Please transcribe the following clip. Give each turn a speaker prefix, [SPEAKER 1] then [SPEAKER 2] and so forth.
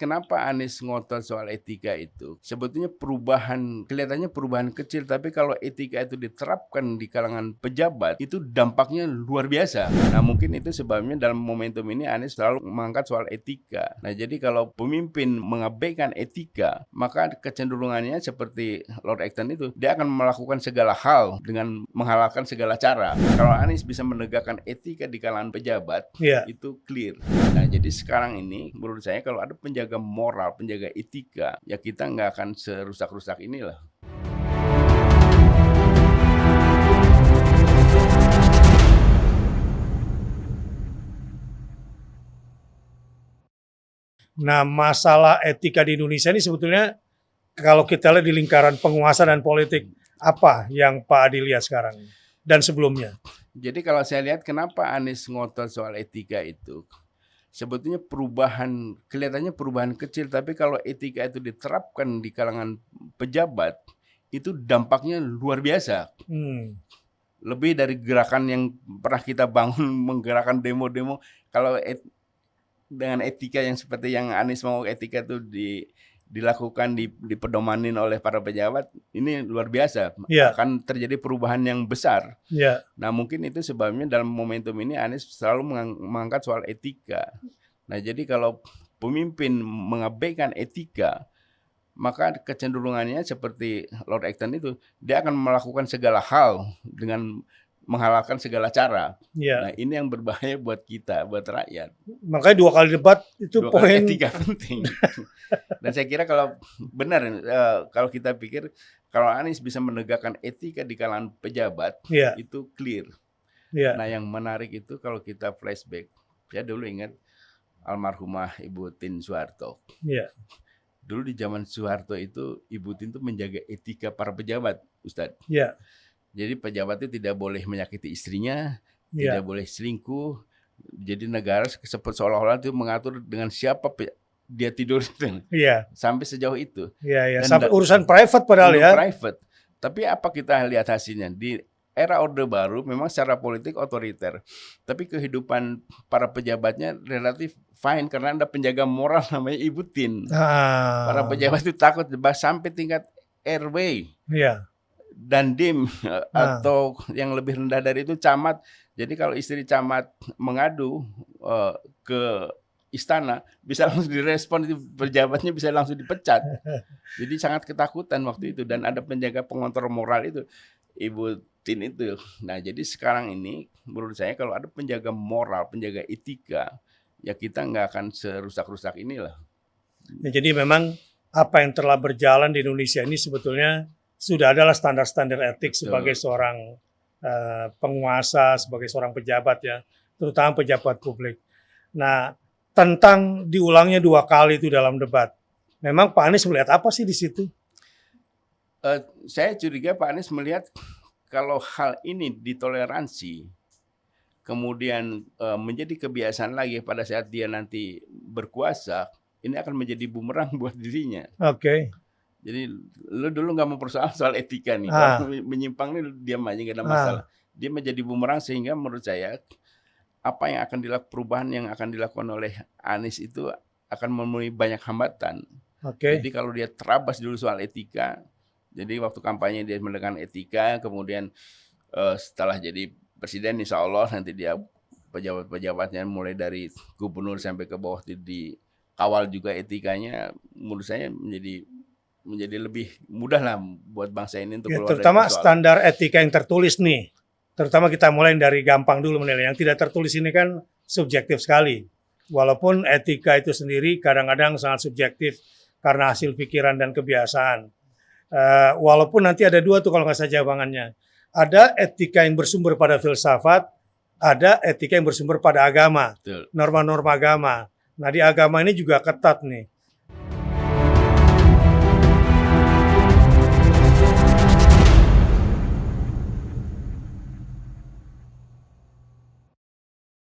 [SPEAKER 1] kenapa Anies ngotot soal etika itu? Sebetulnya kelihatannya perubahan kecil, tapi kalau etika itu diterapkan di kalangan pejabat, itu dampaknya luar biasa. Nah, mungkin itu sebabnya dalam momentum ini Anies selalu mengangkat soal etika. Nah, jadi kalau pemimpin mengabaikan etika, maka kecenderungannya seperti Lord Acton itu, dia akan melakukan segala hal dengan menghalalkan segala cara. Kalau Anies bisa menegakkan etika di kalangan pejabat, itu clear. Nah, jadi sekarang ini menurut saya kalau ada penjaga moral, penjaga etika, ya kita nggak akan serusak-rusak inilah.
[SPEAKER 2] Nah, masalah etika di Indonesia ini sebetulnya kalau kita lihat di lingkaran penguasa dan politik, apa yang Pak Adi lihat sekarang dan sebelumnya?
[SPEAKER 1] Jadi kalau saya lihat kenapa Anies ngotot soal etika itu, sebetulnya kelihatannya perubahan kecil, tapi kalau etika itu diterapkan di kalangan pejabat, itu dampaknya luar biasa. Lebih dari gerakan yang pernah kita bangun, menggerakkan demo-demo, kalau dengan etika yang seperti yang Anies mau etika itu dilakukan, dipedomanin oleh para pejabat, ini luar biasa. Akan terjadi perubahan yang besar. Nah, mungkin itu sebabnya dalam momentum ini Anies selalu mengangkat soal etika. Nah, jadi kalau pemimpin mengabaikan etika, maka kecenderungannya seperti Lord Acton itu, dia akan melakukan segala hal dengan menghalalkan segala cara. Nah, ini yang berbahaya buat kita, buat rakyat.
[SPEAKER 2] Makanya 2 kali debat itu poin
[SPEAKER 1] etika penting. Dan saya kira kalau benar, kalau kita pikir kalau Anies bisa menegakkan etika di kalangan pejabat, itu clear. Nah, yang menarik itu kalau kita flashback, saya dulu ingat almarhumah Ibu Tien Soeharto. Dulu di zaman Soeharto itu Ibu Tien itu menjaga etika para pejabat, Ustadz. Jadi pejabat itu tidak boleh menyakiti istrinya, tidak boleh selingkuh. Jadi negara seolah-olah itu mengatur dengan siapa dia tidur. Sampai sejauh itu.
[SPEAKER 2] Sampai urusan private padahal ya.
[SPEAKER 1] Private. Tapi apa kita lihat hasilnya? Di era Orde Baru memang secara politik otoriter. Tapi kehidupan para pejabatnya relatif fine karena ada penjaga moral namanya Ibu Tien. Para pejabat itu takut sampai tingkat RW. Dan DIM atau yang lebih rendah dari itu camat. Jadi kalau istri camat mengadu ke istana, bisa langsung direspon, pejabatnya bisa langsung dipecat. Jadi sangat ketakutan waktu itu, dan ada penjaga pengontrol moral itu, Ibu Tien itu. Nah, jadi sekarang ini menurut saya kalau ada penjaga moral, penjaga etika, ya kita nggak akan serusak-rusak inilah.
[SPEAKER 2] Jadi memang apa yang telah berjalan di Indonesia ini sebetulnya sudah adalah standar-standar etik sebagai seorang penguasa, sebagai seorang pejabat ya, terutama pejabat publik. Nah, tentang diulangnya 2 kali itu dalam debat, memang Pak Anies melihat apa sih di situ?
[SPEAKER 1] Saya curiga Pak Anies melihat kalau hal ini ditoleransi, kemudian menjadi kebiasaan lagi pada saat dia nanti berkuasa, ini akan menjadi bumerang buat dirinya. Jadi lu dulu nggak mempersoalkan soal etika nih, kalau menyimpang nih diam aja nggak ada masalah. Dia menjadi bumerang sehingga menurut saya apa yang akan perubahan yang akan dilakukan oleh Anies itu akan memenuhi banyak hambatan. Jadi kalau dia terabas dulu soal etika, jadi waktu kampanye dia menekan etika, kemudian setelah jadi presiden insya Allah nanti dia pejabat-pejabatnya mulai dari gubernur sampai ke bawah dikawal juga etikanya, menurut saya menjadi lebih mudah lah buat bangsa ini untuk keluar
[SPEAKER 2] terutama dari standar etika yang tertulis nih. Terutama kita mulai dari gampang dulu menilai. Yang tidak tertulis ini kan subjektif sekali. Walaupun etika itu sendiri kadang-kadang sangat subjektif karena hasil pikiran dan kebiasaan. Walaupun nanti ada 2 tuh kalau nggak salah jawabannya. Ada etika yang bersumber pada filsafat, ada etika yang bersumber pada agama, norma-norma agama. Nah, di agama ini juga ketat nih.